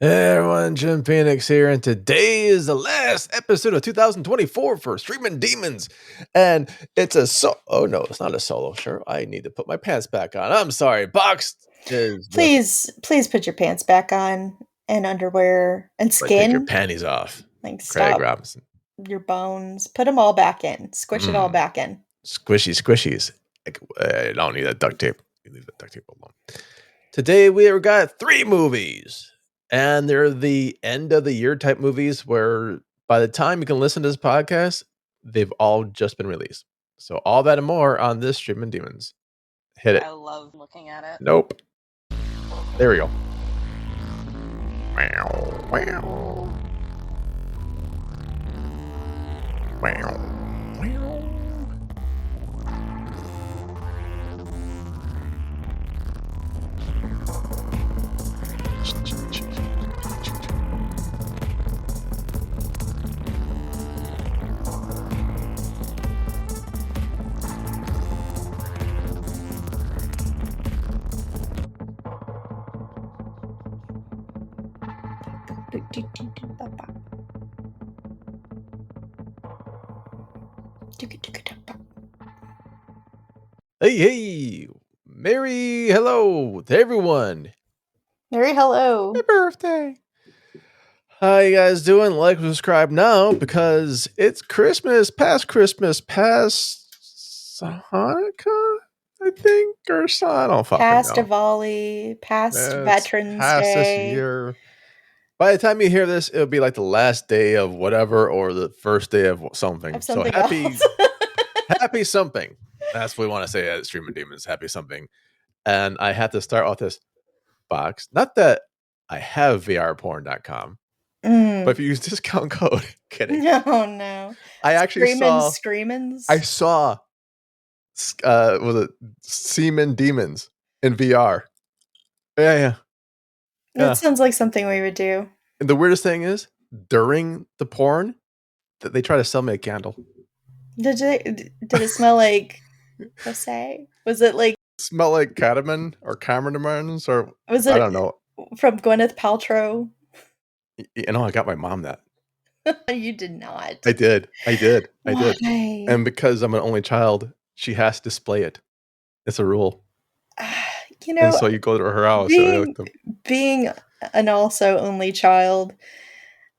Hey everyone, Jim Phoenix here, and today is the last episode of 2024 for Streaming Demons. And it's oh no, it's not a solo show. I need to put my pants back on. I'm sorry, Box is with me. Please put your pants back on and underwear and But take your skin. panties off. Like, Craig stop Robinson. your bones. Put them all back in. Squish it all back in. Squishies. I don't need that duct tape. You leave the duct tape alone. Today we have got 3 movies. And they're the end of the year type movies where by the time you can listen to this podcast, they've all just been released. So all that and more on this Streaming Demons. Hit it. I love looking at it. Nope. There we go. Wow. Wow. Wow. Wow. Hey. Merry hello to everyone. Merry hello. Happy birthday. How you guys doing? Like and subscribe now because it's Christmas, past Hanukkah, I think, or so. I don't fucking Past know. Diwali, past It's Veterans past Day. this year. By the time you hear this, it'll be like the last day of whatever or the first day of something. Of something else. else. Happy something. That's what we want to say at Streaming Demons. Happy something. And I had to start off this box. Not that I have VRporn.com. But if you use discount code, kidding. No. I actually Screamins. I saw was it Seaman Demons in VR. Yeah. That sounds like something we would do. And the weirdest thing is, during the porn, that they try to sell me a candle. Did it smell like Jose? Was it like smell like Cadman or Cameron's or was it I don't know. From Gwyneth Paltrow? You know, I got my mom that. You did not. I did. Why? And because I'm an only child, she has to display it. It's a rule. You know, and so you go to her house. Being an also only child,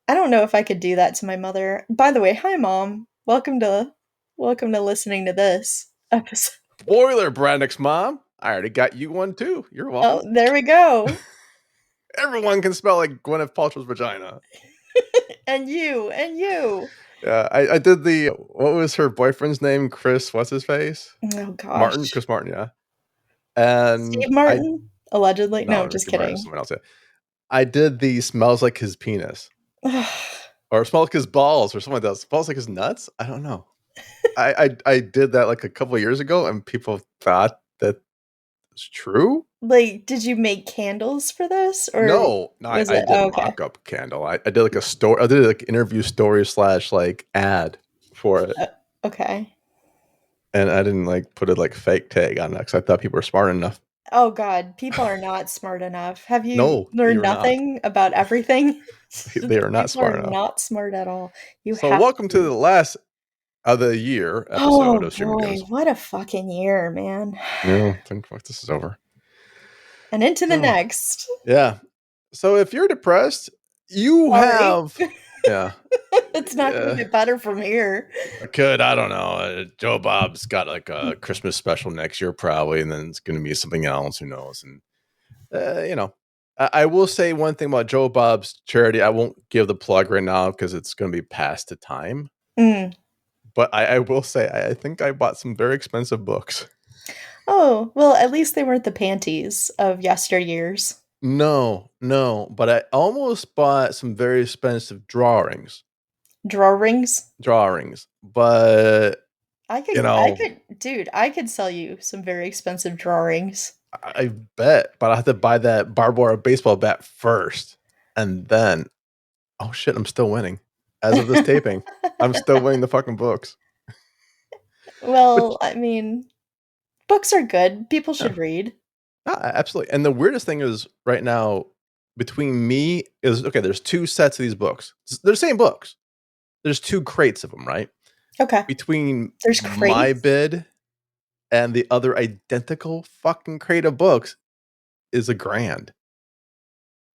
I don't know if I could do that to my mother. By the way, hi Mom. Welcome to listening to this episode. Spoiler, Brandix Mom. I already got you one too. You're welcome. Oh, there we go. Everyone can smell like Gwyneth Paltrow's vagina. and you. Yeah, I did the, what was her boyfriend's name? Chris, what's his face? Oh gosh. Chris Martin, yeah. And Steve Martin? Allegedly? No, just kidding. Martin, someone else. I did the smells like his penis. or smells like his balls or something like that. Smells like his nuts? I don't know. I did that like a couple of years ago and people thought that it's true. Like, did you make candles for this? Or no, I did a mock-up candle. I did like a story. I did like interview story / like ad for it. Okay. And I didn't like put a like fake tag on that because I thought people were smart enough. Oh God, people are not smart enough. Have you learned nothing about everything? They are not smart enough. Not smart at all. Welcome to the last of the year episode of Streaming Demons. What a fucking year, man. Yeah, think fuck this is over. And into the next. Yeah. So if you're depressed, you have yeah. It's not going to get better from here. I don't know. Joe Bob's got like a Christmas special next year probably, and then it's going to be something else. Who knows? And you know, I will say one thing about Joe Bob's charity. I won't give the plug right now because it's going to be past the time. But I will say I think I bought some very expensive books. Oh, well, at least they weren't the panties of yesteryears. No, but I almost bought some very expensive drawings. Drawings, but I could sell you some very expensive drawings. I bet, but I have to buy that barbed wire baseball bat first, and then, oh shit, I'm still winning. As of this taping, I'm still winning the fucking books. Well, I mean, books are good. People should read. Absolutely. And the weirdest thing is right now, between me is okay. There's two sets of these books. They're the same books. There's two crates of them, right? Okay. Between There's my crates? bid and the other identical fucking crate of books is $1,000.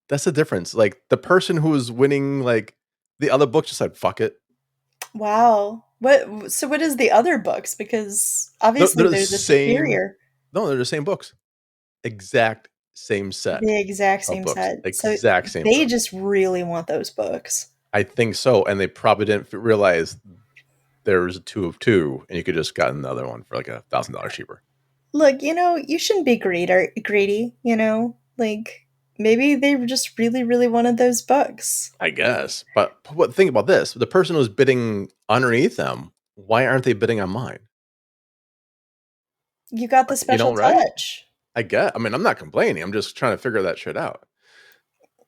That's the difference. Like the person who was winning, like the other book, just said "fuck it." Wow. What is the other books? Because obviously They're the they're the same. superior. No, they're the same books. Exact same set The exact of same books. set. So Exact same they books. just really want those books. I think so, and they probably didn't realize there was a two of two, and you could just gotten the other one for like $1,000 cheaper. Look, you shouldn't be greedy. Like maybe they just really, really wanted those books. I guess. But what think about this? The person who's bidding underneath them, why aren't they bidding on mine? You got the Like, you special know, right? touch. I mean, I'm not complaining. I'm just trying to figure that shit out.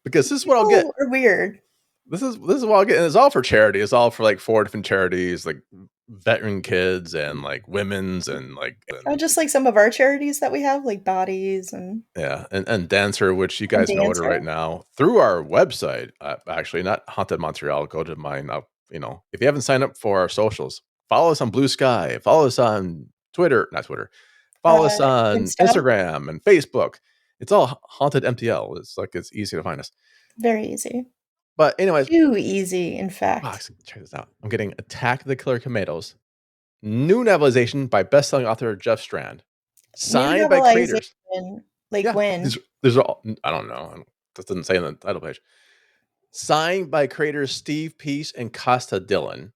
Because this is what I'll get. People are weird. This is what I'll get. And it's all for charity. It's all for like 4 different charities, like veteran kids and like women's and like Oh, just like some of our charities that we have, like Bodies yeah, and Dancer, which you and guys know order right Dancer. now through our website. Actually, not Haunted Montreal. Go to mine. If you haven't signed up for our socials, follow us on Blue Sky. Follow us on Twitter, not Twitter. Follow us on Insta. Instagram and Facebook. It's all Haunted MTL. It's easy to find us. Very easy. But anyways, Too easy, in wow, fact. check this out. I'm getting Attack of the Killer Tomatoes, new novelization by best-selling author Jeff Strand, New signed by creators. novelization. Like Yeah, when? these are all. I don't know. That doesn't say in the title page. Signed by creators Steve Peace and Costa Dillon.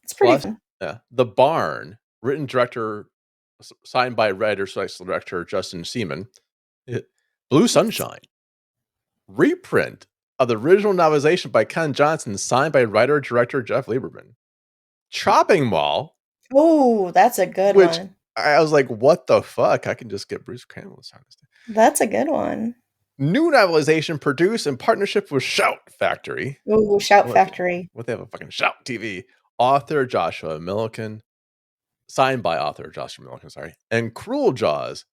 It's pretty Plus, fun. yeah, The Barn, written director, signed by writer/director Justin Seaman. Blue Sunshine, reprint of the original novelization by Ken Johnson, signed by writer-director Jeff Lieberman. Chopping Mall, Oh, that's a good which one. I was like, what the fuck? I can just get Bruce Campbell to sign this thing. That's a good one. New novelization produced in partnership with Shout Factory. Ooh, Shout What, Factory. what they have a fucking Shout TV. Author Joshua Milliken, signed by author Joshua Milliken, sorry. And Cruel Jaws,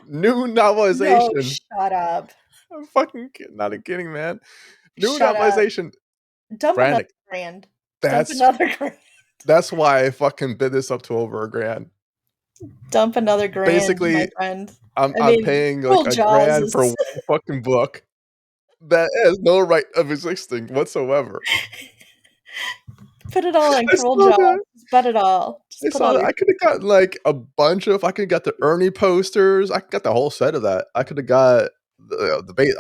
new No, novelization. shut up. I'm fucking not kidding, man. New Shut up. novelization. Dump another Brandon, grand. Dump that's another grand. that's why I fucking bid this up to over $1,000. Dump another grand, my Basically, friend. I'm I I'm mean, paying like Cruel Jaws $1,000 for is one fucking book that has no right of existing whatsoever. put it all in I Cruel saw Jaws. that. Just bet it all. I Just put saw all that. your I could have gotten like a bunch of. I could have got the Ernie posters. I could got the whole set of that. I could have got the bait.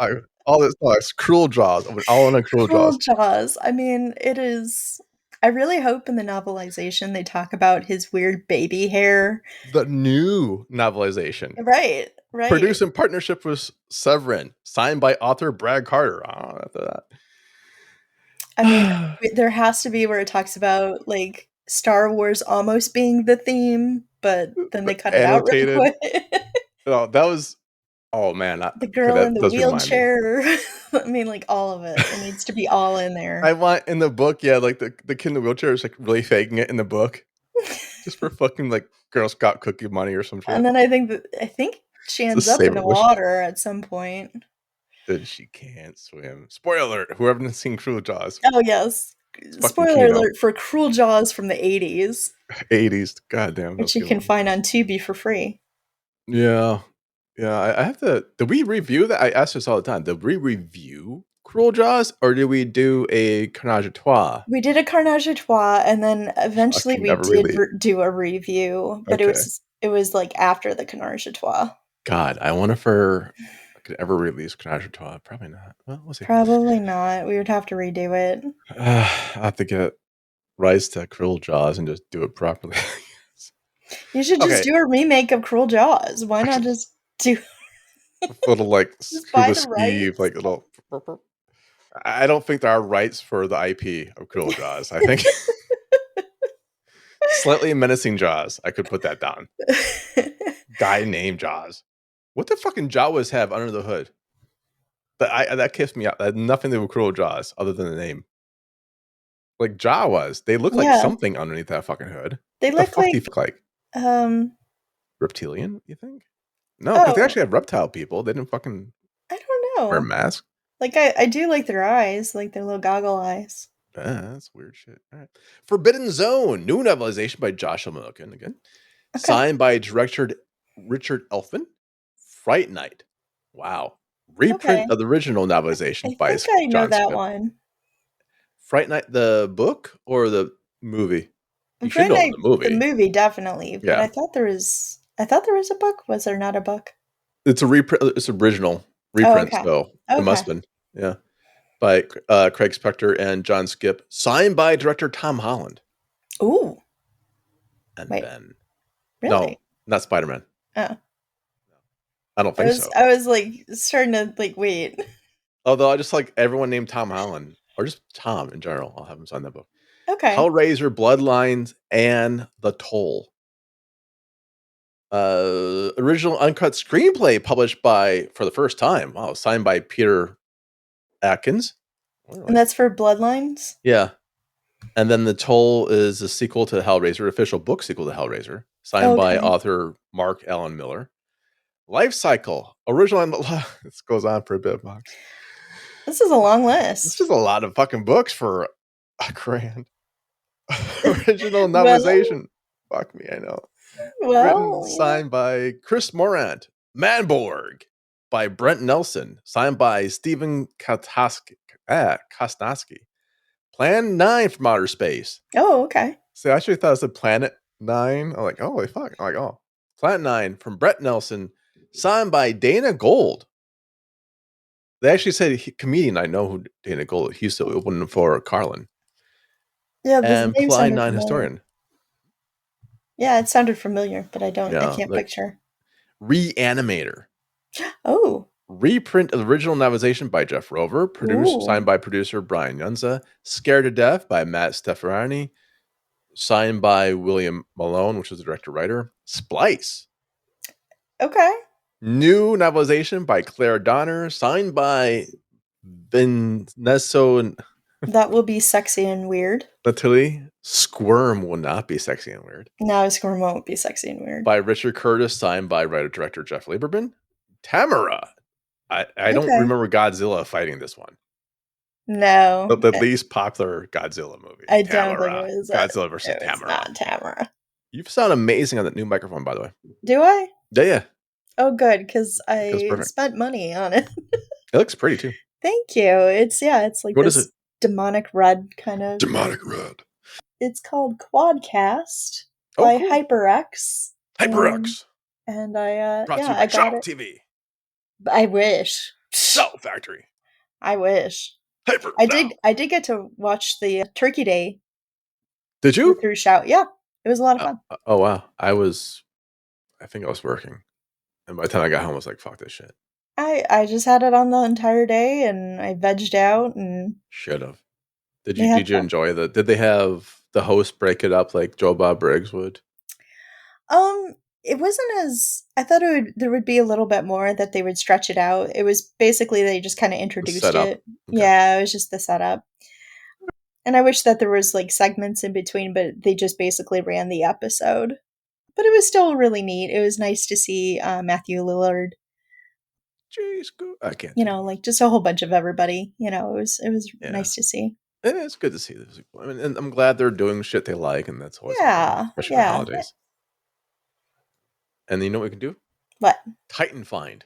All this. No, it's Cruel Jaws. I went all in on Cruel Cruel Jaws. Jaws. I mean, it is. I really hope in the novelization they talk about his weird baby hair. The new novelization, Right, right. produced in partnership with Severin, signed by author Brad Carter. Oh, after I mean, that, there has to be where it talks about like Star Wars almost being the theme, but then they the cut it out really annotated. quick. Oh, that was. Oh man. The Okay, girl in that the does remind me. wheelchair. I mean, like all of it. It needs to be all in I there. want in the book, yeah, like the kid in the wheelchair is like really faking it in the book, just for fucking like Girl Scout cookie money or some And shit. then I think she It's a ends up in saber the wish water at some point. that she can't swim. Spoiler alert! Whoever has seen Cruel Jaws, Oh yes. it's fucking Spoiler Kino. alert for Cruel Jaws from the 80s, 80s. Goddamn, that's which a you good can one. find on Tubi for free. Yeah, yeah. I have to. Did we review that? I ask this all the time. Did we review Cruel Jaws or did we do a Carnage à Trois? We did a Carnage à Trois, and then eventually Fucking we never did really. do a review, but it Okay. was it was like after the Carnage à Trois. God, I wonder if I could ever release Carnage à Trois. Probably not. Well, we'll see. Probably not. We would have to redo it. I have to get Rise to Cruel Jaws and just do it properly. You should just Okay, do a remake of Cruel Jaws. Why not actually, just do little like just buy scuba the ski, rights? like little. I don't think there are rights for the IP of Cruel Jaws. I think slightly menacing Jaws. I could put that down. Guy named Jaws. What the fucking Jawas have under the hood? That kissed me out. That had nothing to do with Cruel Jaws other than the name. Like Jawas, they look like Yeah, something underneath that fucking hood. they What the look fuck do you like look like? um Reptilian? You think? No, because they oh, actually have reptile people. They didn't fucking I don't wear know. masks. Like I do like their eyes, like their little goggle eyes. That's weird shit. All right. Forbidden Zone, new novelization by Joshua Milliken again. Okay. Signed by director Richard Elfman. Fright Night. Wow. Reprint Okay. of the original I novelization by think I know John that Skip. one. Fright Night, the book or the movie? You should Friday know Night, the the movie. movie, definitely, but Yeah. I thought there was a book. Was there not a book? It's a reprint. It's original Oh, reprint, okay. so it must Okay. have been. Yeah. By Craig Spector and John Skip. Signed by director Tom Holland. Ooh. And Wait, then, no, really? not Spider Man. Oh. I don't think so. I was like starting to like wait. Although I just like everyone named Tom Holland, or just Tom in general. I'll have him sign that book. Okay. Hellraiser, Bloodlines, and The Toll. Original uncut screenplay published by, for the first time. Wow, signed by Peter Atkins. And Really? that's for Bloodlines? Yeah. And then The Toll is a sequel to Hellraiser, official book sequel to Hellraiser, signed by Okay. author Mark Allen Miller. Life Cycle, original. This goes on for a bit, Box. This is a long This list. is a lot of fucking books for a grand. Original Well, novelization. Fuck me, I know. Written, well, yeah. signed by Chris Morant. Manborg by Brent Nelson. Signed by Stephen Kostowski. Plan 9 from Outer Space. Oh, okay. See, I actually thought it said Planet 9. I'm like, holy fuck. I'm like, oh. Planet 9 from Brett Nelson. Signed by Dana Gold. They actually said comedian. I know who Dana Gold. He used to open for Carlin. Yeah, the And name Ply sounded 9 familiar. historian. Yeah, it sounded familiar, but I Yeah, can't like picture. Reanimator. Oh. Reprint of the original novelization by Jeff Rover, produced Ooh. signed by producer Brian Yunza, Scared to Death by Matt Stefanini, signed by William Malone, which is the director writer. Splice, Okay. new novelization by Claire Donner, signed by Vanessa and That will be sexy and weird. Natalie. Squirm will not be sexy and weird. Now Squirm won't be sexy and weird. By Richard Curtis, signed by writer director Jeff Lieberman. Tamara. I don't Okay. remember Godzilla fighting this one. No, The least popular Godzilla movie. I don't think Tamara. it was Godzilla versus it was Tamara. not Tamara. You sound amazing on that new microphone, by the way. Do I? Yeah, yeah. Oh, good, because It goes I perfect. spent money on it. It looks pretty too. Thank you. It's like What is it? this demonic red kind of. Demonic Red. It's called Quadcast Oh, by cool. HyperX, HyperX. and Brought to yeah, you I by got Shout it. TV. I wish. Shout Factory. I wish. Hyper Shout. I did get to watch the Turkey Day Did you? through Shout. Yeah, it was a lot of fun. Oh, wow. I think I was working. And by the time I got home, I was like, fuck this shit. I just had it on the entire day, and I vegged out, and Should have. they had Did you fun. enjoy did they have the host break it up like Joe Bob Briggs would? Um, it wasn't as I thought there would be a little bit more that they would stretch it out. It was basically they just kind of The introduced setup. it. Okay. Yeah, it was just the setup. And I wish that there was like segments in between, but they just basically ran the episode. But it was still really neat. It was nice to see Matthew Lillard. Jeez, I can't do it. Like just a whole bunch of everybody. It was Yeah. nice to see. And it's good to see this. I mean, and I'm glad they're doing shit they like, and that's always important, Yeah, especially in the yeah. holidays. And you know what we can do? What? Titan Find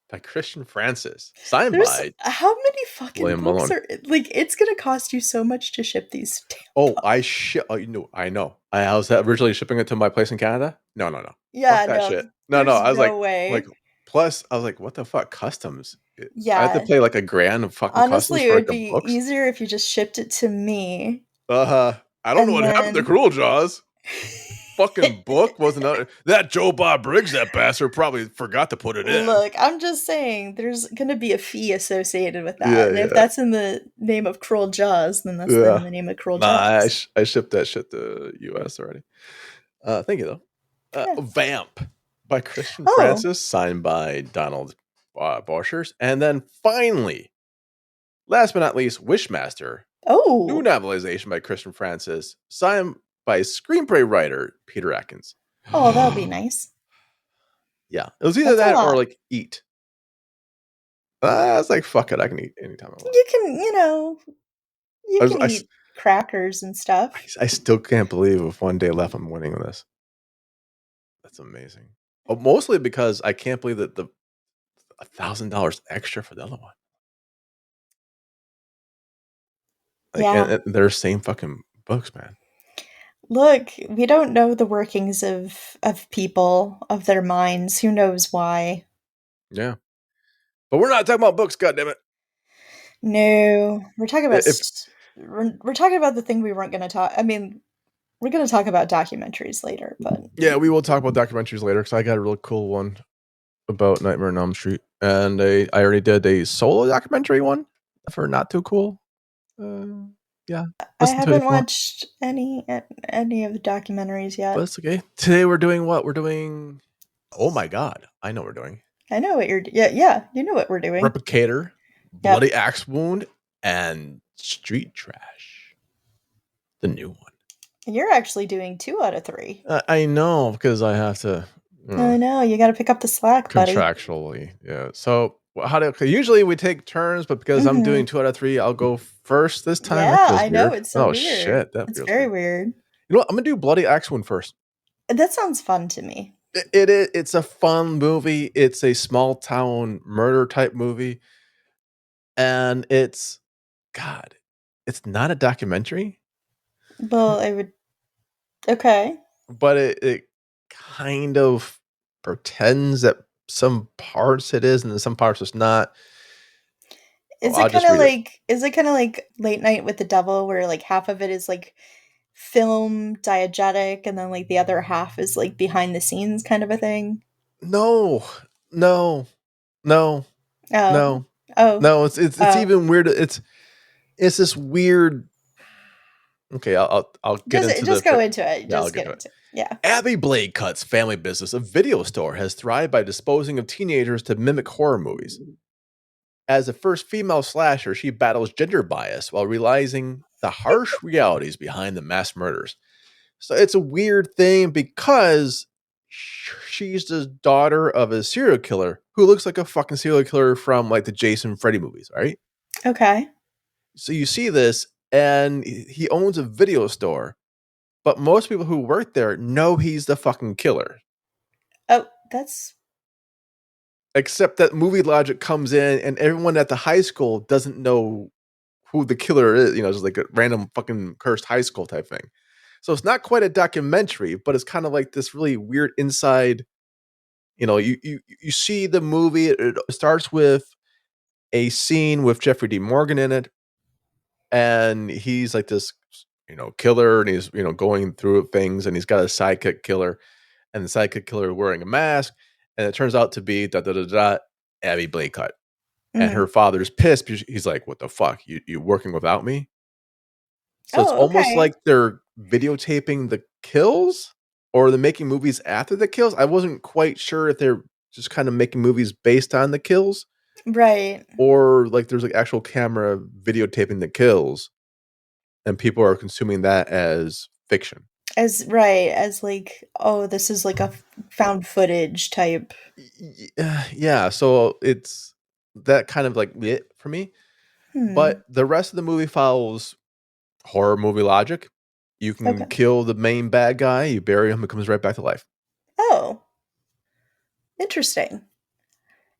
by Christian Francis, signed There's by how many fucking William books Malone. are like? It's gonna cost you so much to ship these damn Oh, books. Oh, I know. I was originally shipping it to my place in Canada. No, no, no. Yeah, Fuck that no, shit. No, no. there's I was no like. way. Plus, I was like, what the fuck? Customs. I had to Yeah, pay like a grand of fucking customs honestly, it for like would the be books. easier if you just shipped it to me, I don't know and what happened to then Cruel Jaws. Fucking book wasn't that Joe Bob Briggs, that bastard probably forgot to put it in. look, I'm just saying there's gonna be a fee associated with that, Yeah, and if yeah, that's in the name of Cruel Jaws, then that's in yeah. the name of Cruel Nah, Jaws. I shipped that shit to US already. Thank you though. Yeah. Vamp by Christian Oh. Francis, signed by Donald Borchers, and then finally, last but not least, Wishmaster, new Oh. novelization by Christian Francis, signed by screenplay writer Peter Atkins. Oh, that would be nice. Yeah, it was either That's a that or lot. like Eat. It's like, fuck it, I can eat anytime I want. You can, you I, was- can I s- eat crackers and stuff. I still can't believe with one day left, I'm winning this. That's amazing. Mostly because I can't believe that the $1,000 extra for the other one. Like, Yeah. and they're same fucking books, man. Look, we don't know the workings of people, of their minds. Who knows why? Yeah, but we're not talking about books. God damn it! No, we're talking about If we're talking about the thing we weren't going to talk. I mean, we're going to talk about documentaries later, but yeah, we will talk about documentaries later because I got a real cool one about Nightmare on Elm Street, and I already did a solo documentary one for not too cool. Uh, yeah, I listen to it haven't if you want. watched any of the documentaries But yet. it's okay. Today we're doing what? We're doing. Oh my god, I know what we're doing. I know what yeah, yeah, you know what we're doing. Replicator, Yep. Bloody Axe Wound, and Street Trash, the new one. You're actually doing 2 out of 3. I know because I have to. I know, you got to pick up the slack, buddy. Contractually, yeah. So how do okay, usually we take turns, but because I'm doing Mhm. 2 out of 3, I'll go first this time. That Yeah, feels I know, weird. it's so Oh weird. shit, that It's feels very weird. weird. You know what? I'm gonna do Bloody Axe one first. That sounds fun to me. It's a fun movie. It's a small town murder type movie, and it's God. It's not a documentary, Well, I would okay. but it kind of pretends that some parts it is, and then some parts it's not. Oh, Is I'll it just kinda read it. like Late Night with the Devil where, like, half of it is, like, film diegetic and then, like, the other half is, like, behind the scenes kind of a thing? No, no, no, Oh. no, Oh. no. It's Oh. even weird. It's this weird. Okay, I'll get into the. Just go into it. Yeah, I'll Just get get to it. into it. Yeah. Abby Blade Cut's family business, a video store, has thrived by disposing of teenagers to mimic horror movies. As the first female slasher, she battles gender bias while realizing the harsh realities behind the mass murders. So it's a weird thing because she's the daughter of a serial killer who looks like a fucking serial killer from like the Jason Freddy movies, right? Okay. So you see this, and he owns a video store, but most people who work there know he's the fucking killer. Oh, that's Except that movie logic comes in, and everyone at the high school doesn't know who the killer is. You know, it's like a random fucking cursed high school type thing. So it's not quite a documentary, but it's kind of like this really weird inside. You know, you see the movie. It starts with a scene with Jeffrey D. Morgan in it, and he's like this, killer, and he's going through things, and he's got a sidekick killer, and the sidekick killer wearing a mask, and it turns out to be da da da da Abby Blakecut, and mhm. her father's pissed because he's like, "What the fuck? You working without me?" So it's Oh, almost okay. like they're videotaping the kills, or they're making movies after the kills. I wasn't quite sure if they're just kind of making movies based on the kills, Right. or like there's like actual camera videotaping the kills, and people are consuming that as fiction. As, like, oh, this is like a found footage type. Yeah, so it's that kind of like it for me. But Hmm. the rest of the movie follows horror movie logic. You can Okay. kill the main bad guy, you bury him, he comes right back to life. Oh, interesting.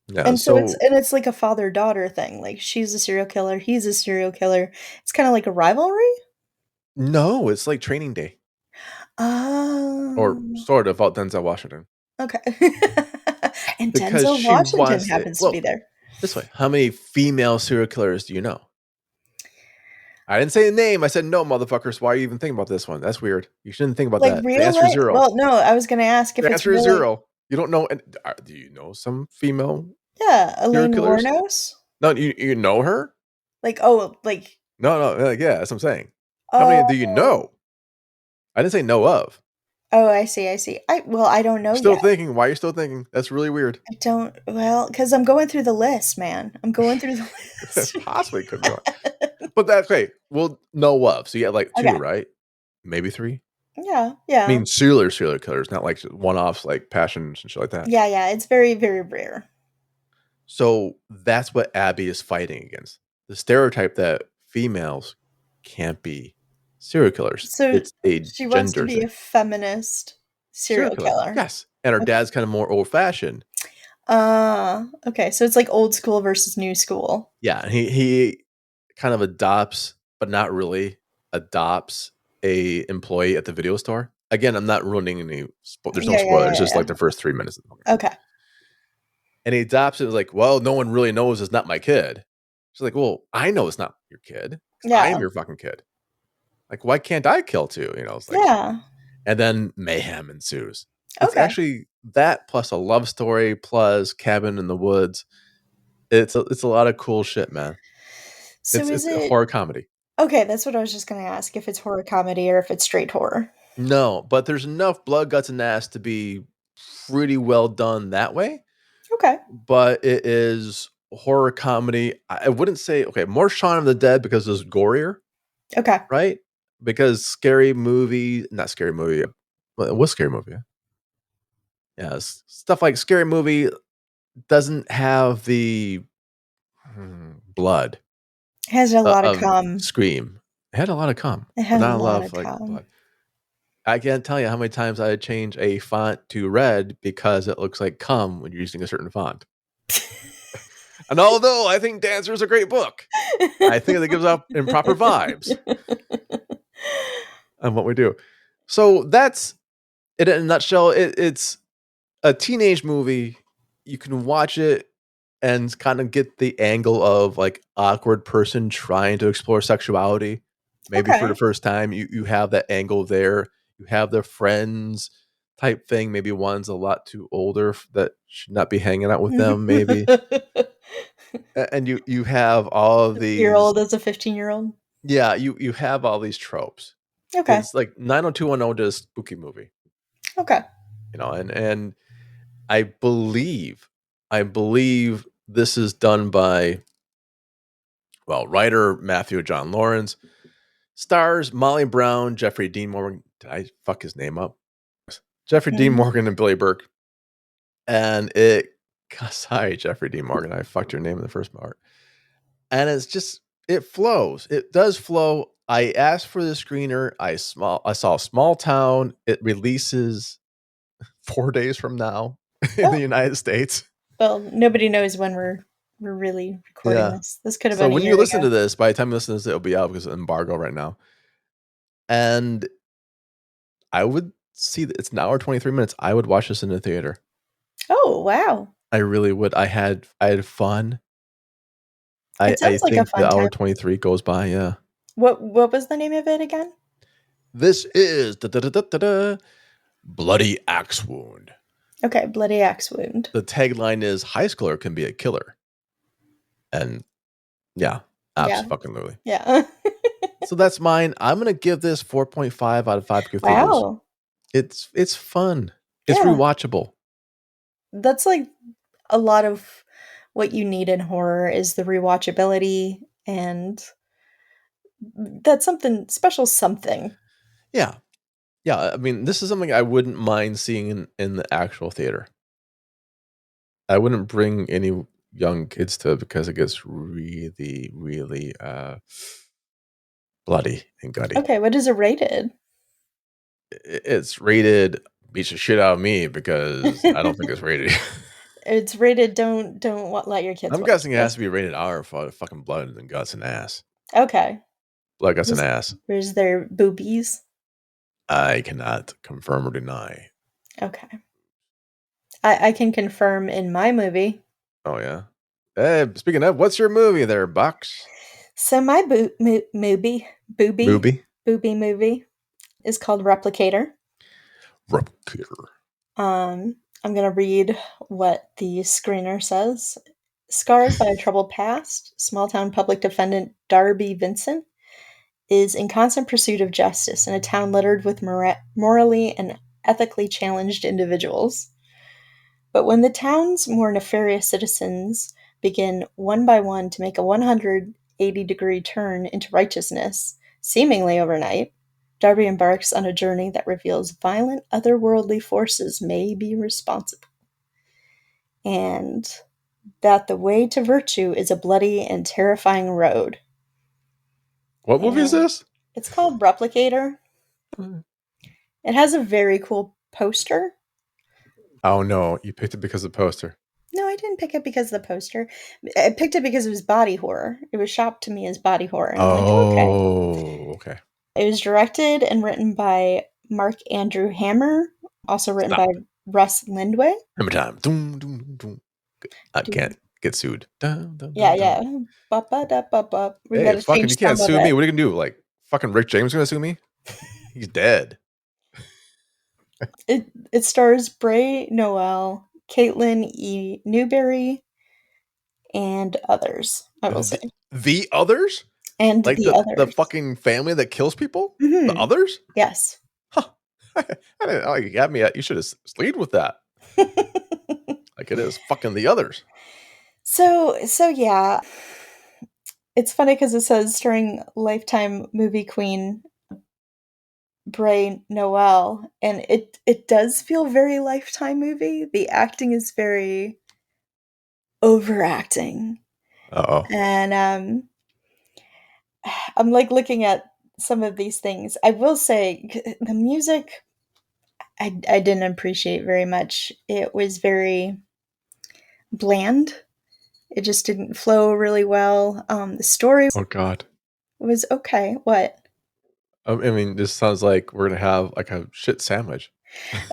Yeah, so And it's like a father-daughter thing, like, she's a serial killer, he's a serial killer. It's kinda like a rivalry? no, it's like Training Day, or Oh, sort of about Denzel Washington, okay. And because Denzel she Washington wants it. happens to be Well, there. this way, how many female serial killers do you know? I didn't say a name. I said no, motherfuckers. Why are you even thinking about this one? That's weird. You shouldn't think about Like, that. The real answer is life zero. well, no, I was gonna ask if The it's answer is really zero. You don't know. Do you know some female yeah, serial Elaine killers? Wuornos? No, you know her? Like, oh, like No, no. Yeah, that's what I'm saying. How many do you oh. know? I didn't say know of. Oh, I see, I see. I don't know Still yet. thinking. Why are you still thinking? That's really weird. I don't well, because 'cause I'm going through the list, man. I'm going through the list. Possibly could be one. But that's okay. Well, know of. So you have like two, Okay. right? Maybe three. Yeah, I yeah. mean, serial killers, not like one offs like passions and shit like that. Yeah, yeah, it's very, very rare. So that's what Abby is fighting against. The stereotype that females can't be serial killers. So It's a she wants to gender be a thing. feminist Serial serial killer. killer. Yes. And her Okay. dad's kind of more old fashioned. Okay. So it's like old school versus new school. Yeah. And he kind of adopts, but not really adopts a employee at the video store. Again, I'm not ruining any. There's no Yeah, yeah, spoilers. It's yeah, just yeah. like the first 3 minutes of the fucking movie. Okay. And he adopts it. Like, well, no one really knows it's not my kid. She's like, well, I know it's not your kid because I am Yeah. your fucking kid. Like, why can't I kill too? It's like, Yeah. and then mayhem ensues. It's Okay. actually that plus a love story plus cabin in the woods. It's a lot of cool shit, man. So It's is a it horror comedy. okay? That's what I was just going to ask if it's horror comedy or if it's straight horror. No, but there's enough blood, guts, and ass to be pretty well done that way. Okay. But it is horror comedy. I wouldn't say okay, more Shaun of the Dead because it's gorier, Okay. right? Because scary movie, not scary movie. What's scary movie? Yeah, stuff like scary movie doesn't have the blood It has a lot of of cum. Scream. It had a lot of cum, It but has a not a lot lot of of like cum. blood. I can't tell you how many times I change a font to red because it looks like cum when you're using a certain font. And although I think Dancer is a great book, I think it gives off improper vibes on what we do. So that's it in a nutshell. It's a teenage movie. You can watch it and kind of get the angle of like awkward person trying to explore sexuality. Maybe for the Okay. first time, you have that angle there. You have the friends type thing. Maybe one's a lot too older that should not be hanging out with them. Maybe, and you have all of You're these. old as a 15-year-old. Yeah, you have all these tropes. Okay. It's like 90210 does spooky movie, Okay. and I believe this is done by writer Matthew John Lawrence, stars Molly Brown, Jeffrey Dean Morgan. Did I fuck his name up? Jeffrey Dean Mhm. Morgan and Billy Burke, and it. Sorry, Jeffrey Dean Morgan, I fucked your name in the first part, and it's just it flows. It does flow. I asked for the screener. I saw Small Town. It releases 4 days from now in the Oh, United States. well, nobody knows when we're really recording Yeah. this. This could have So been a when you year listen ago. to this, by the time you listen to this, it'll be out because of embargo right now. And I would see that it's an hour 23 minutes. I would watch this in the theater. Oh, wow. I really would. I had fun. I It I sounds like a think the fun hour time. 23 goes by. Yeah. What was the name of it again? This is Bloody Axe Wound. Okay, Bloody Axe Wound. The tagline is high schooler can be a killer. And yeah, Yeah. absolutely. Yeah. So that's mine. I'm gonna give this 4.5 out of 5 Cthulhu's. Wow. It's fun. It's Yeah. rewatchable. That's like a lot of what you need in horror is the rewatchability and that's something special something. Yeah. Yeah. I mean, this is something I wouldn't mind seeing in the actual theater. I wouldn't bring any young kids to it because it gets really, really bloody and gutty. Okay, what is it rated? It's rated beats the shit out of me because I don't think it's rated. It's rated let your kids I'm watch guessing it has this. to be rated R for fucking blood and guts and ass. Okay. Blood, guts, and Is ass. is there boobies? I cannot confirm or deny. Okay. I can confirm in my movie. Oh yeah. Hey, speaking of, what's your movie there, Bucks? So my booby Movie? booby movie is called Replicator. Replicator. I'm gonna read what the screener says. Scarred by a troubled past, small town public defendant Darby Vincent is in constant pursuit of justice in a town littered with morally and ethically challenged individuals. But when the town's more nefarious citizens begin one by one to make a 180-degree turn into righteousness, seemingly overnight, Darby embarks on a journey that reveals violent otherworldly forces may be responsible. And that the way to virtue is a bloody and terrifying road. What movie is And this? it's called Replicator. It has a very cool poster. Oh no, you picked it because of the poster. No, I didn't pick it because of the poster. I picked it because it was body horror. It was shopped to me as body horror, and I'm like, okay. Oh, okay. It was directed and written by Mark Andrew Hammer, also written by Stop. Russ Lindway. Remember time. Doom, doom, doom. I Dude. can't get sued. Dun, dun, Yeah, dun, dun. yeah. Bup, ba, da, bup, bup. We Hey, gotta fucking, change you can't some of sue me. it. What are you gonna do? Like, fucking Rick James gonna sue me? He's dead. It stars Bray Noel, Caitlin E. Newberry, and others, I will say. The others? And Like the the others. fucking family that kills people? The Mhm. others? Yes. Huh. I didn't, oh, you got me. You should have lead with that. Like it is fucking the others. So yeah, it's funny because it says starring Lifetime movie queen Bray Noel, and it does feel very Lifetime movie. The acting is very overacting, Uh and I'm like looking at some of these things. I will say the music I didn't appreciate very much. It was very bland. It just didn't flow really well. The story oh. Oh God. was okay. What? I mean, this sounds like we're gonna have like a shit sandwich.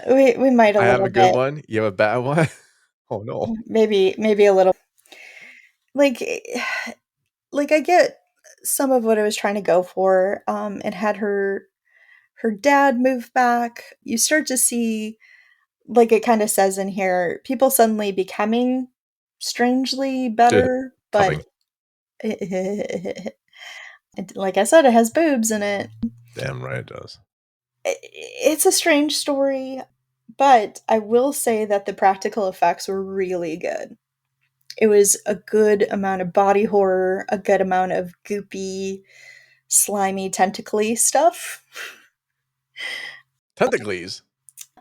We might a I have little a good bit. one. You have a bad one. Oh no. Maybe a little. Like like I get some of what I was trying to go for. It had her dad move back. You start to see, like it kind of says in here, people suddenly becoming strangely Shit better, but coming. like I said, it has boobs in it. Damn right it does. It's a strange story, but I will say that the practical effects were really good. It was a good amount of body horror, a good amount of goopy, slimy, tentacly stuff. Tentacles.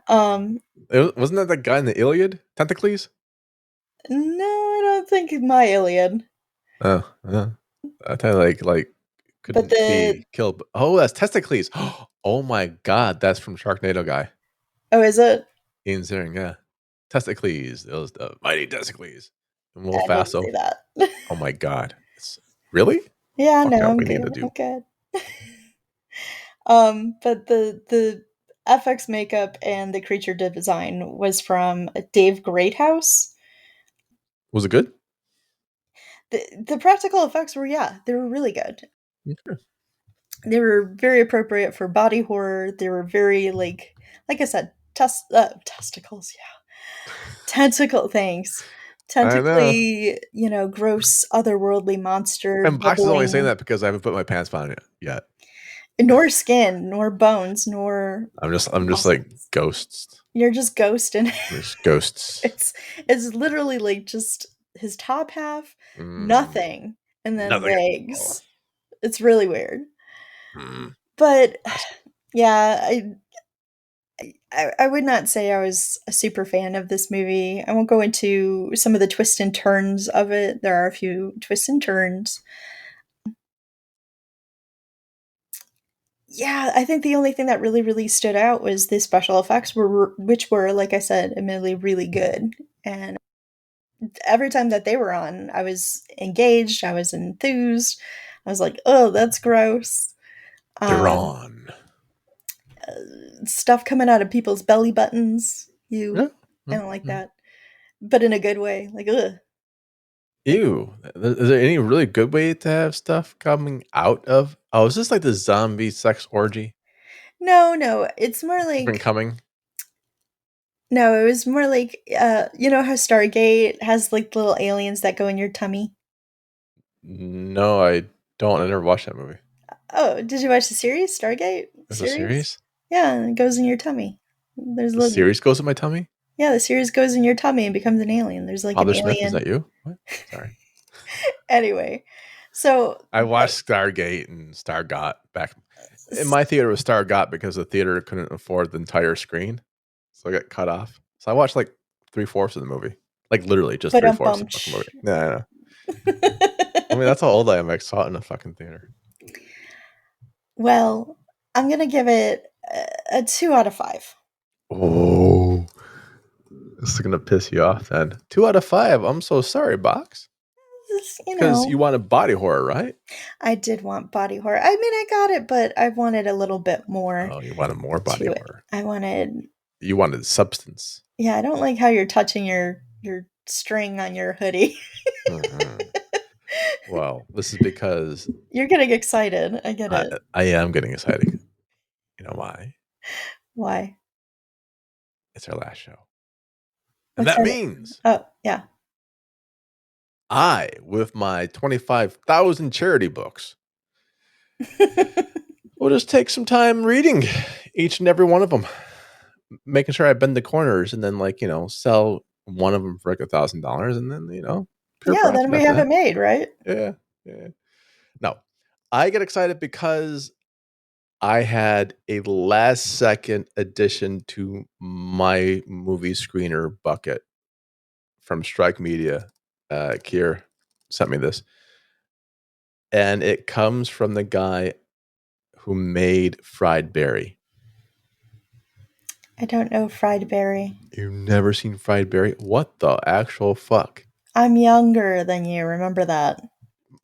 Um, Wasn't that the guy in the Iliad? Tentacles? no, I don't think my Iliad, Oh, I thought like but couldn't be killed. Oh, that's testicles. Oh my God, that's from Sharknado guy. oh, is it? Ian Ziering, yeah. Testicles. Those the mighty testicles. And Will I didn't see Faso. that. Oh my God. It's really? Yeah, Fuck no, out. I'm We need to good. I'm do. good. But the FX makeup and the creature design was from Dave Greathouse. Was it good? The practical effects were, yeah, they were really good. Okay. They were very appropriate for body horror. They were very like I said, testicles, yeah, tentacle things, I know. tentacly, gross otherworldly monster And Box is only saying bubbling, that because I haven't put my pants on it yet. nor skin, nor bones, nor I'm just like muscles. ghosts. You're just ghosting. There's ghosts. It's literally like just his top half, Mm, nothing, and then nothing. Oh. legs. It's really weird. Mm, But awesome. yeah, I would not say I was a super fan of this movie. I won't go into some of the twists and turns of it. There are a few twists and turns. Yeah, I think the only thing that really, really stood out was the special effects which were, like I said, admittedly really good. And every time that they were on, I was engaged, I was enthused. I was like, "Oh, that's gross." They're Um, on. Stuff coming out of people's belly buttons. Yeah. I Mm, don't like mm. that, but in a good way. Like, ugh. Like, Ew. Is there any really good way to have stuff coming out of? Oh, is this like the zombie sex orgy? no, no, it's more Keep it like coming? no, it was more like you know how Stargate has like little aliens that go in your tummy? No, I don't. I never watched that movie. Oh, did you watch the series Stargate Is a series? series? Yeah, it goes in your tummy. There's The little series goes in my tummy? Yeah, the series goes in your tummy and becomes an alien. There's like an Father Smith, is alien. that you? What? Sorry. Anyway, so I watched Stargate and Stargot back in my theater was Stargot because the theater couldn't afford the entire screen. So I got cut off. So I watched like 3/4 of the movie. Like literally just But 3/4 of the fucking movie. Yeah, I mean that's how old I am. I saw it in a fucking theater. Well, I'm gonna give it a 2 out of 5. Oh, this is gonna piss you off then. 2 out of 5. I'm so sorry, Box. Just, Because you wanted body horror, right? I did want body horror. I mean, I got it, but I wanted a little bit more Oh, you wanted more body to it. horror. I wanted You wanted substance. Yeah, I don't like how you're touching your string on your hoodie. Mhm. Well, this is because You're getting excited. I get I, it. I am getting excited. You know why? Why? It's our last show. And What's that that? means Oh, yeah. I, with my 25,000 charity books, will just take some time reading each and every one of them, making sure I bend the corners and then, like, sell one of them for like $1,000 and then, pure Yeah, then profit we after have that. it made, right? Yeah. Yeah. No, I get excited because I had a last second addition to my movie screener bucket from Strike Media. Kier sent me this, and it comes from the guy who made Fried Berry. I don't know fried berry. You've never seen Fried Berry? What the actual fuck? I'm younger than you, remember that.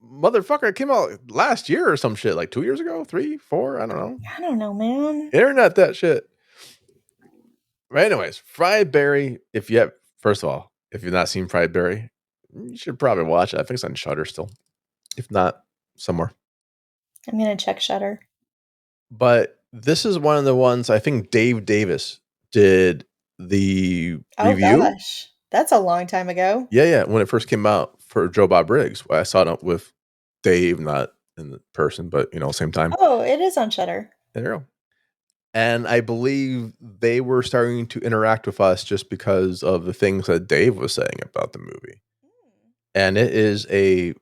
Motherfucker, it came out last year or some shit, like 2 years ago, 3, 4, I don't know. I don't know, man. Internet that shit. But anyways, Fried Berry, first of all, if you've not seen Fried Berry, you should probably watch it. I think it's on Shutter still. If not, somewhere. I'm gonna check Shutter. But this is one of the ones I think Dave Davis did the Oh review. gosh. That's a long time ago. Yeah, yeah. When it first came out for Joe Bob Briggs. I saw it with Dave, not in the person, but same time. Oh, it is on Shutter. There you go. And I believe they were starting to interact with us just because of the things that Dave was saying about the movie. And it is a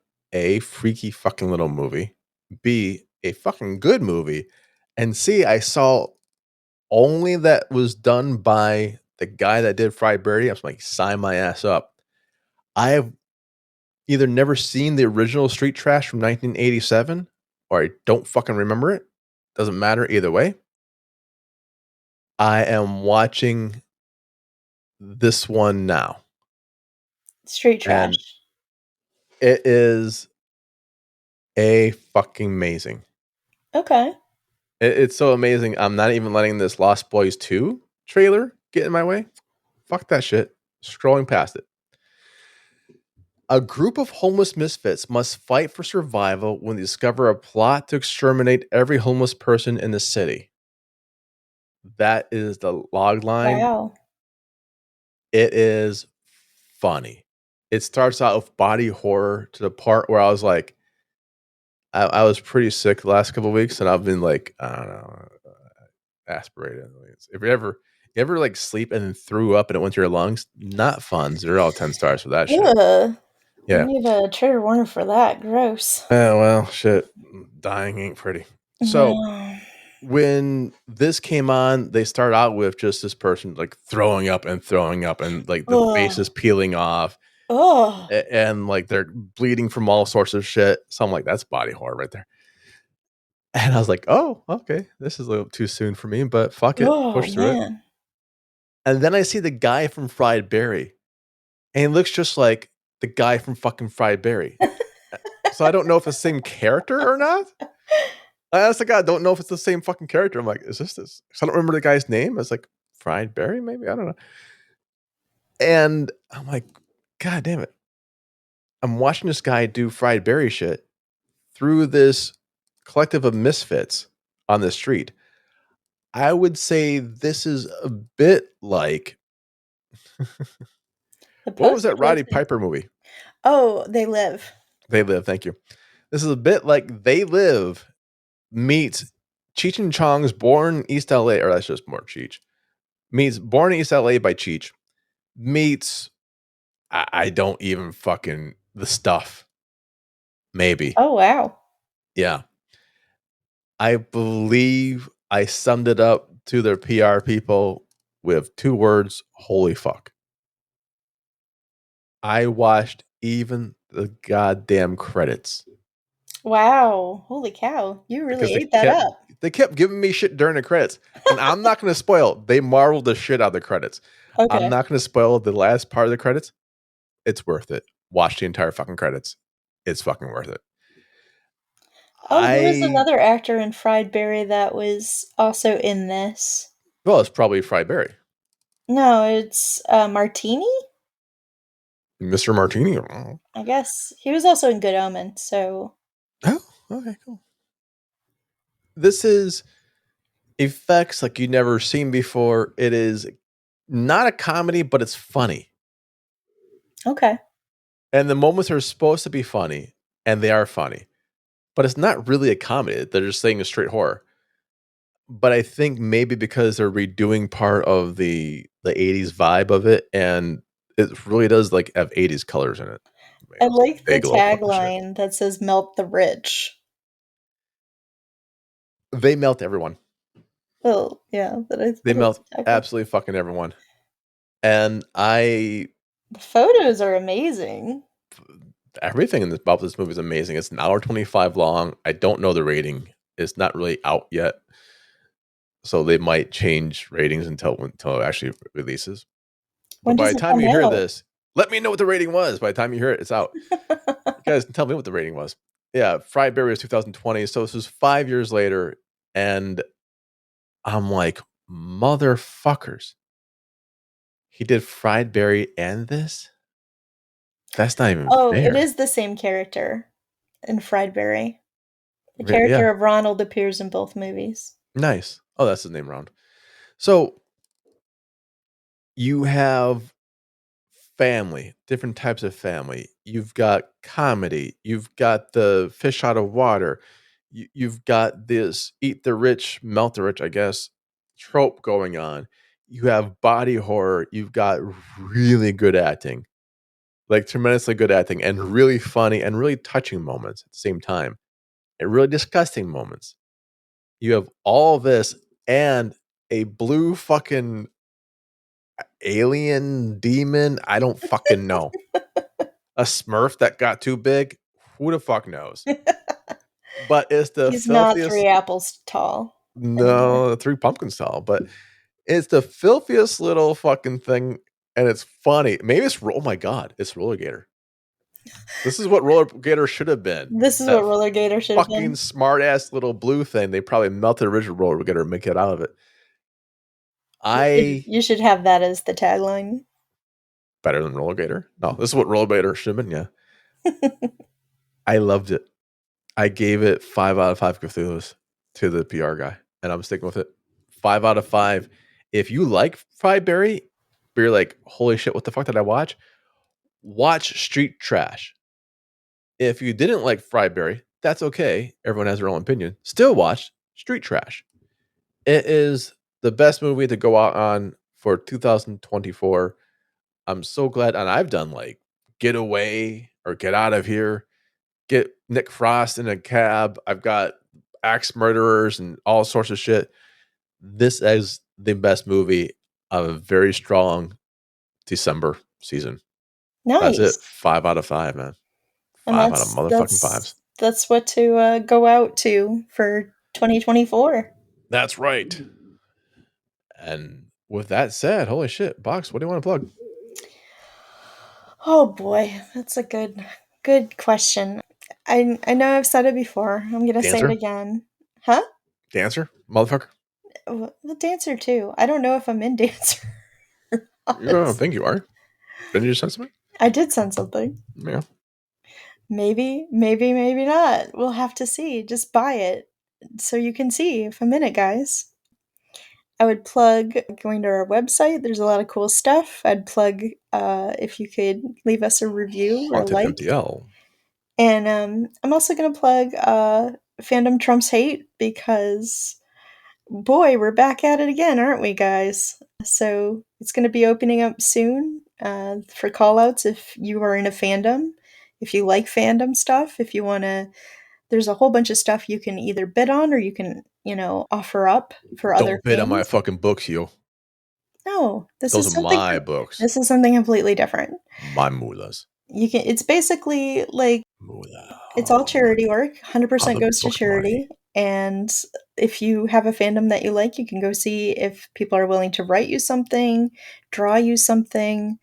freaky fucking little movie. B, a fucking good movie. And C, I saw only that was done by the guy that did Fried Birdie. I was like, sign my ass up. I have either never seen the original Street Trash from 1987 or I don't fucking remember it. Doesn't matter either way. I am watching this one now. Street And trash. it is a fucking amazing. Okay. It's so amazing. I'm not even letting this Lost Boys 2 trailer get in my way. Fuck that shit. Scrolling past it. A group of homeless misfits must fight for survival when they discover a plot to exterminate every homeless person in the city. That is the log line. Wow. It is funny. It starts out with body horror to the part where I was like, I was pretty sick the last couple of weeks, and I've been like, I don't know, aspirated. If you ever like sleep and then threw up and it went to your lungs, not fun. 0 out of 10 stars for that shit. Ugh. You Yeah. need a trigger warning for that. Gross. Well, shit. Dying ain't pretty. So No. when this came on, they start out with just this person like throwing up, and like the face Ugh. is peeling off, Ugh. and like they're bleeding from all sorts of shit. So I'm like, that's body horror right there. And I was like, oh, okay, this is a little too soon for me, but fuck it, Oh push through it. man. And then I see the guy from Fried Berry, and he looks just like the guy from fucking Fried Berry. So I don't know if it's the same character or not. I asked the guy, I don't know if it's the same fucking character. I'm like, is this? So I don't remember the guy's name. I was like, Fried Berry, maybe? I don't know. And I'm like, God damn it. I'm watching this guy do Fried Berry shit through this collective of misfits on the street. I would say this is a bit like The what was poster that Roddy says Piper movie? Oh, They Live. They Live. Thank you. This is a bit like They Live meets Cheech and Chong's Born in East LA, or that's just more Cheech. Meets Born in East LA by Cheech. Meets I don't even fucking the stuff. Maybe. Oh wow. Yeah. I believe I summed it up to their PR people with 2 words, holy fuck. I watched even the goddamn credits Wow. Holy cow. You because really ate that up. they kept giving me shit during the credits. And I'm not going to spoil. They marveled the shit out of the credits. I'm Okay. not going to spoil the last part of the credits. It's worth it. Watch the entire fucking credits. It's fucking worth it. Oh, there was I another actor in Fried Berry that was also in this. well, it's probably Fried Berry, No, it's Martini? Mr. Martini. Oh, I guess. He was also in Good Omens, so okay, cool. This is effects like you've never seen before. It is not a comedy, but it's funny. okay. And the moments are supposed to be funny, and they are funny. But it's not really a comedy. They're just saying a straight horror. But I think maybe because they're redoing part of the 80s vibe of it, and it really does like have 80s colors in it. You I know, it's like like the big glow fucking shit. tagline that says "Melt the rich." They melt everyone. Oh, yeah, They that is melt the tagline. absolutely fucking everyone. And I The photos are amazing. everything in this about this movie is amazing. It's an hour 25 long. I don't know the rating. It's not really out yet. So they might change ratings until it actually releases. But When by does the it time come you hear out? this, let me know what the rating was. By the time you hear it, it's out. You guys can tell me what the rating was. Yeah, Fried Berry was 2020. So this was 5 years later. And I'm like, motherfuckers. He did Fried Berry and this? That's not even Oh, it fair. is the same character in Fried Berry. The Yeah, character of Ronald appears in both movies. nice. Oh, that's his name, Round. So you have family, different types of family. You've got comedy. You've got the fish out of water. You've got this eat the rich, melt the rich, I guess, trope going on. You have body horror. You've got really good acting, like tremendously good acting, and really funny and really touching moments at the same time, and really disgusting moments. You have all this and a blue fucking alien demon. I don't fucking know. A Smurf that got too big? Who the fuck knows? But it's the He's not filthiest 3 apples tall anymore. no, 3 pumpkins tall, but it's the filthiest little fucking thing, and it's funny. Maybe it's oh my god, it's Roller Gator. This is what Roller Gator should have been. This is That what Roller Gator should have fucking been. smart ass little blue thing. They probably melted the original Roller Gator and make it out of it. I You should have that as the tagline. better than Roller Gator. No, this is what Roller Gator should have been, yeah. I loved it. I gave it 5 out of 5 Cthulhu's to the PR guy, and I'm sticking with it. 5 out of 5. If you like Fried Berry, but you're like, holy shit, what the fuck did I watch? Watch Street Trash. If you didn't like Fried Berry, that's okay. Everyone has their own opinion. Still watch Street Trash. It is the best movie to go out on for 2024. I'm so glad, and I've done like Get Away or Get Out of Here, get Nick Frost in a cab. I've got axe murderers and all sorts of shit. This is the best movie of a very strong December season. That's it. Nice. 5 out of 5, man. And 5 out of motherfucking fives. that's what to, go out to for 2024. That's right. And with that said, holy shit, Box, what do you want to plug? Oh boy, that's a good question. I know I've said it before. I'm gonna say it Dancer? again. Huh? Dancer? Motherfucker? The Dancer too. I don't know if I'm in Dancer, You don't honest. think you are? Didn't you just sense me? I did send something. Yeah. Maybe, maybe, maybe not. We'll have to see. Just buy it so you can see if I'm in it, guys. I would plug going to our website. There's a lot of cool stuff. I'd plug if you could leave us a review or a Haunted like. MTL. And I'm also going to plug Fandom Trumps Hate because, boy, we're back at it again, aren't we, guys? So it's going to be opening up soon for callouts if you are in a fandom, if you like fandom stuff, if you want to. There's a whole bunch of stuff you can either bid on or you can, offer up for other Don't bid on my fans. fucking books, you. No, this Those is are something my books. this is something completely different. My mulas. It's basically like Mula. it's all charity work. All 100% the goes to book money. charity. And if you have a fandom that you like, you can go see if people are willing to write you something, draw you something,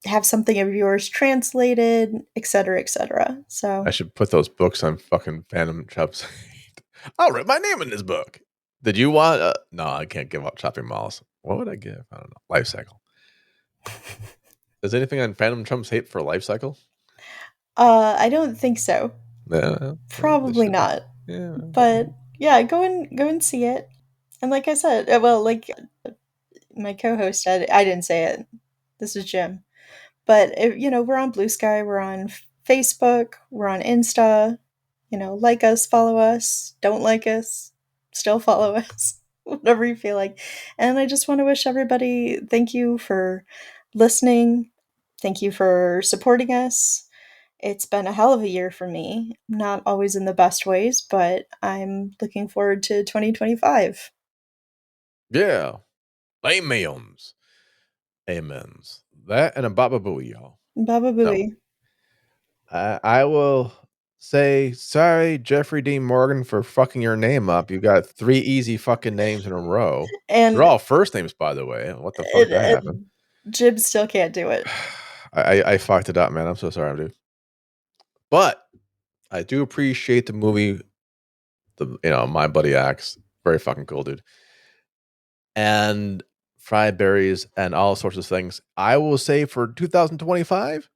have something of yours translated, etc., etc. I So, should put those books on fucking Phantom Chops. I'll write my name in this book. Did you want? No, I can't give up shopping malls. What would I give? I don't know. Life Cycle. Is anything on Phantom Trump's hate for Life Cycle? I don't think so. Yeah, they Probably should be. not. Yeah. But yeah, go and see it. And like I said, well, like my co-host said, I didn't say it. This is Jim. But we're on Blue Sky, we're on Facebook, we're on Insta. Like us, follow us. Don't like us, still follow us. Whatever you feel like. And I just want to wish everybody thank you for listening. Thank you for supporting us. It's been a hell of a year for me. Not always in the best ways, but I'm looking forward to 2025. Yeah. Amens. Amens. That and a Baba Booey, y'all. Baba So Booey. I will say sorry, Jeffrey Dean Morgan, for fucking your name up. You got 3 easy fucking names in a row. They're And, all first names, by the way. What the fuck and, that happened? and Jib still can't do it. I fucked it up, man. I'm so sorry, dude. But I do appreciate the movie. My buddy Axe, very fucking cool, dude. And fried berries and all sorts of things. I will say for 2025,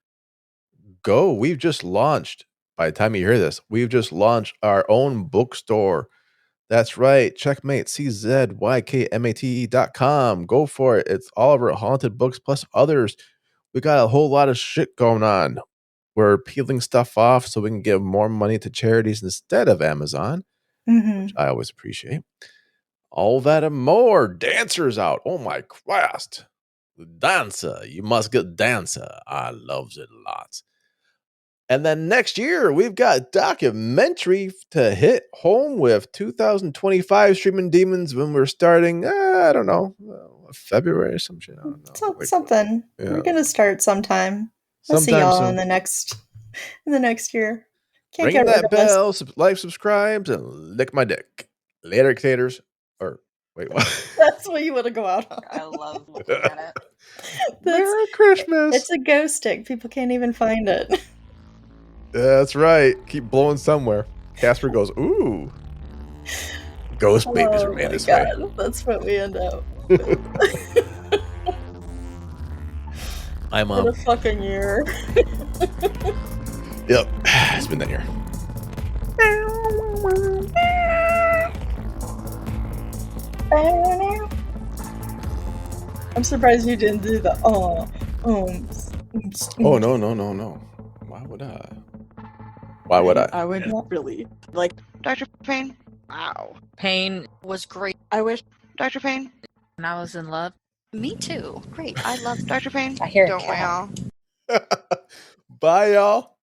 go. We've just launched. By the time you hear this, we've just launched our own bookstore. That's right. Checkmate, CZYKMATE.com. Go for it. It's all of our haunted books plus others. We got a whole lot of shit going on. We're peeling stuff off so we can give more money to charities instead of Amazon, which Hmm. I always appreciate. All that and more. Dancers out. Oh my Christ. Dancer. You must get Dancer. I loves it a lot. And then next year, we've got documentary to hit home with 2025 Streaming Demons when we're starting, I don't know, February or some shit. I don't know. Like, Something. yeah, We're gonna start sometime. We'll see sometime y'all in soon. the next year. Can't Ring get rid that of us. bell, like, subscribes, and lick my dick. Later, dictators. Or, wait, what? That's what you want to go out on. I love looking at it. That's Merry Christmas. It's a ghost stick. People can't even find it. That's right. Keep blowing somewhere. Casper goes, ooh. Ghost babies are Oh made my this way. god, that's what we end up Hi, in Mom. a fucking year. Yep. It's been that year. I'm surprised you didn't do the Oh, no. Why would I? Why would I? I would Yeah. really like Dr. Payne. Wow. Pain was great I wish Dr. Payne. when I was in love. Me too. Great. I love Dr. Payne. I hear a Don't we cat. all? Bye, y'all.